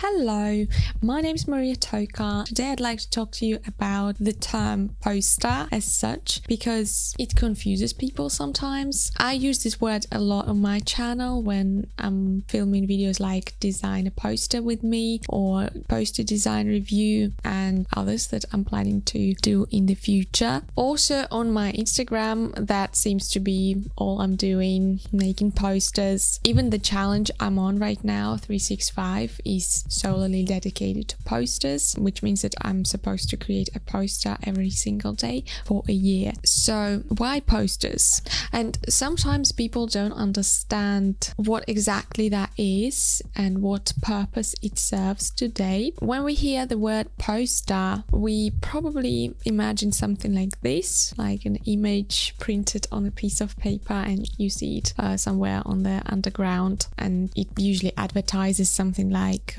Hello, my name is Maria Toka. Today I'd like to talk to you about the term poster as such because it confuses people sometimes. I use this word a lot on my channel when I'm filming videos like design a poster with me or poster design review and others that I'm planning to do in the future. Also on my Instagram, that seems to be all I'm doing, making posters. Even the challenge I'm on right now, 365, is solely dedicated to posters, which means that I'm supposed to create a poster every single day for a year. So why posters? And sometimes people don't understand what exactly that is and what purpose it serves today. When we hear the word poster, we probably imagine something like this, like an image printed on a piece of paper and you see it somewhere on the underground, and it usually advertises something like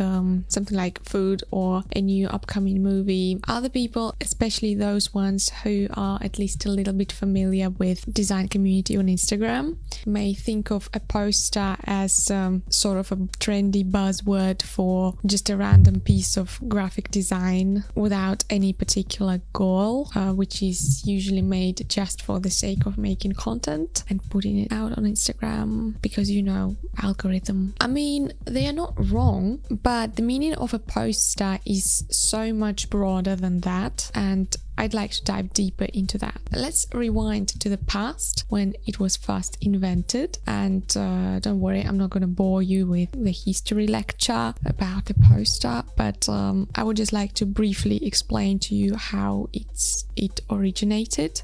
food or a new upcoming movie. Other people, especially those ones who are at least a little bit familiar with design community on Instagram, may think of a poster as sort of a trendy buzzword for just a random piece of graphic design without any particular goal, which is usually made just for the sake of making content and putting it out on Instagram because, algorithm. I mean, they are not wrong, but the meaning of a poster is so much broader than that, and I'd like to dive deeper into that. Let's rewind to the past when it was first invented, and don't worry, I'm not going to bore you with the history lecture about the poster, but I would just like to briefly explain to you how it originated.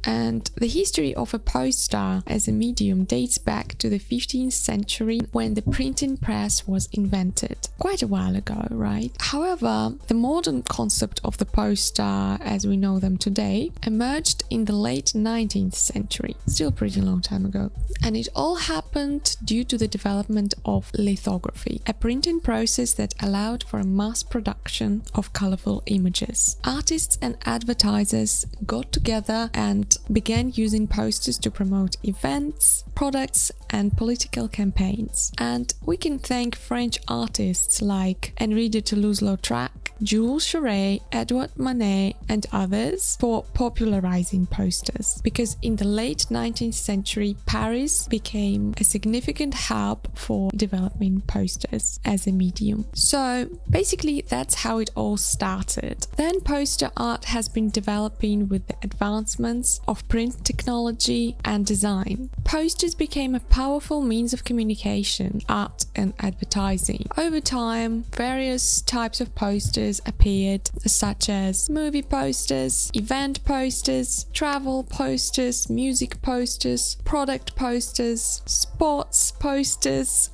And the history of a poster as a medium dates back to the 15th century when the printing press was invented. Quite a while ago, right? However, the modern concept of the poster as we know them today emerged in the late 19th century, still pretty long time ago. And it all happened due to the development of lithography, a printing process that allowed for a mass production of colorful images. Artists and advertisers got together and began using posters to promote events, products, and political campaigns. And we can thank French artists like Henri de Toulouse-Lautrec, Jules Chauret, Edouard Manet, and others for popularizing posters, because in the late 19th century, Paris became a significant hub for developing posters as a medium. So basically, that's how it all started. Then poster art has been developing with the advancements of print technology and design. Posters became a powerful means of communication, art, and advertising. Over time, various types of posters appeared, such as movie posters, event posters, travel posters, music posters, product posters, sports posters,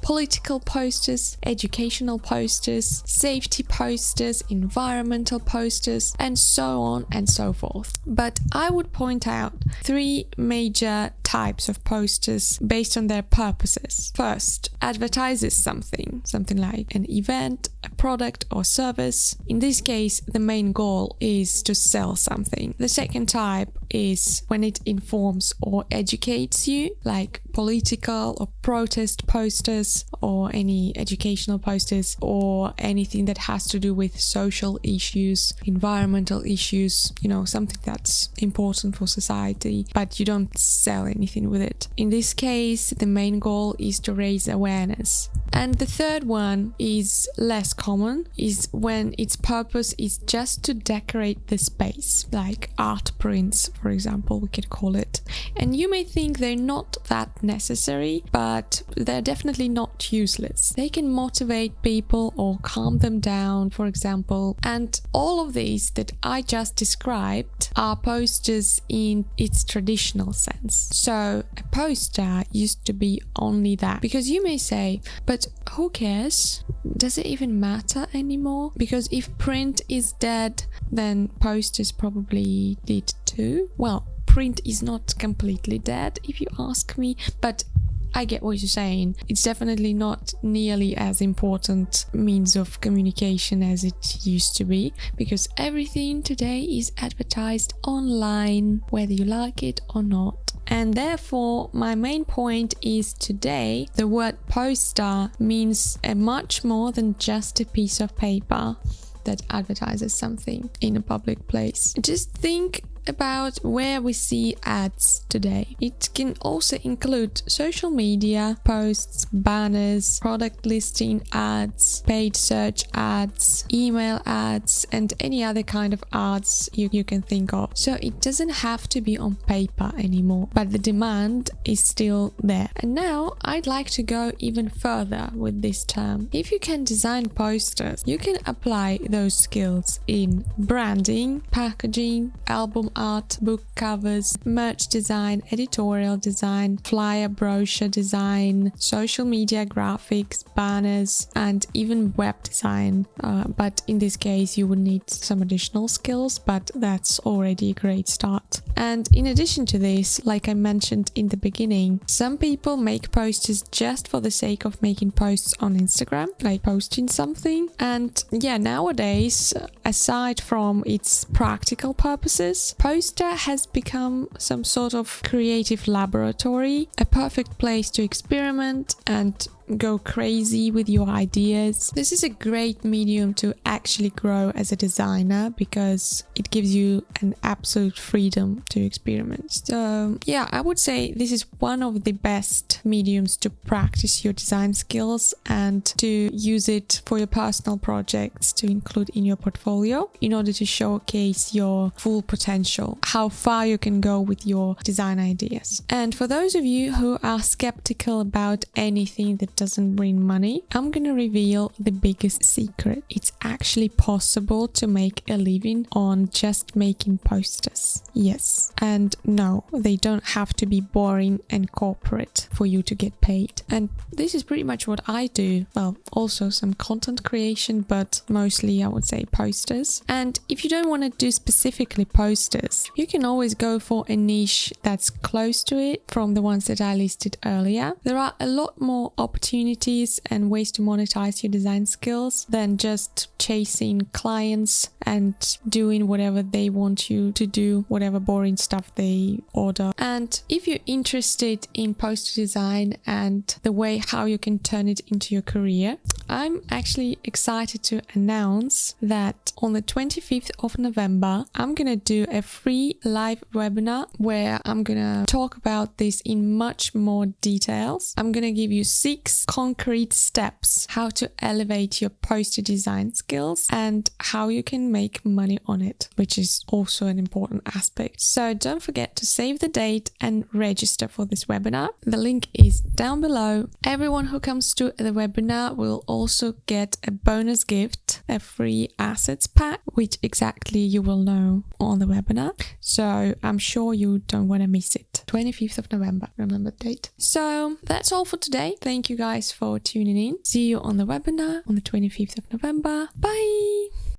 political posters, educational posters, safety posters, environmental posters, and so on and so forth. But I would point out three major types of posters based on their purposes. First, advertises something like an event, a product or service. In this case, the main goal is to sell something. The second type is when it informs or educates you, like political or protest posters or any educational posters or anything that has to do with social issues, environmental issues, something that's important for society, but you don't sell anything with it. In this case, the main goal is to raise awareness. And the third one is less common, is when its purpose is just to decorate the space, like art prints, for example, we could call it. And you may think they're not that necessary, but they're definitely not useless. They can motivate people or calm them down, for example. And all of these that I just described are posters in its traditional sense. So a poster used to be only that. Because you may say, but who cares? Does it even matter anymore? Because if print is dead, then posters probably did too. Well, print is not completely dead, if you ask me, but I get what you're saying. It's definitely not nearly as important means of communication as it used to be, because everything today is advertised online, whether you like it or not. And therefore, my main point is today, the word poster means much more than just a piece of paper that advertises something in a public place. Just think about where we see ads today. It can also include social media posts, banners, product listing ads, paid search ads, email ads, and any other kind of ads you can think of. So it doesn't have to be on paper anymore, but the demand is still there. And now I'd like to go even further with this term. If you can design posters, you can apply those skills in branding, packaging, album art, book covers, merch design, editorial design, flyer brochure design, social media graphics, banners, and even web design. But in this case, you would need some additional skills, but that's already a great start. And in addition to this, like I mentioned in the beginning, some people make posters just for the sake of making posts on Instagram, like posting something. And yeah, nowadays, aside from its practical purposes, poster has become some sort of creative laboratory, a perfect place to experiment and go crazy with your ideas. This is a great medium to actually grow as a designer because it gives you an absolute freedom to experiment. So yeah, I would say this is one of the best mediums to practice your design skills and to use it for your personal projects to include in your portfolio in order to showcase your full potential, how far you can go with your design ideas. And for those of you who are skeptical about anything that doesn't bring money, I'm gonna reveal the biggest secret. It's actually possible to make a living on just making posters. Yes, and no, they don't have to be boring and corporate for you to get paid. And this is pretty much what I do. Well, also some content creation, but mostly I would say posters. And if you don't want to do specifically posters, you can always go for a niche that's close to it from the ones that I listed earlier. There are a lot more opportunities and ways to monetize your design skills than just chasing clients and doing whatever they want you to do, whatever boring stuff they order. And if you're interested in poster design and the way how you can turn it into your career, I'm actually excited to announce that on the 25th of November, I'm gonna do a free live webinar where I'm gonna talk about this in much more details. I'm gonna give you 6 concrete steps how to elevate your poster design skills and how you can make money on it, which is also an important aspect. So don't forget to save the date and register for this webinar. The link is down below. Everyone who comes to the webinar will also get a bonus gift, a free assets pack, which exactly you will know on the webinar. So I'm sure you don't want to miss it. 25th of November, remember the date. So that's all for today. Thank you guys for tuning in. See you on the webinar on the 25th of November. Bye!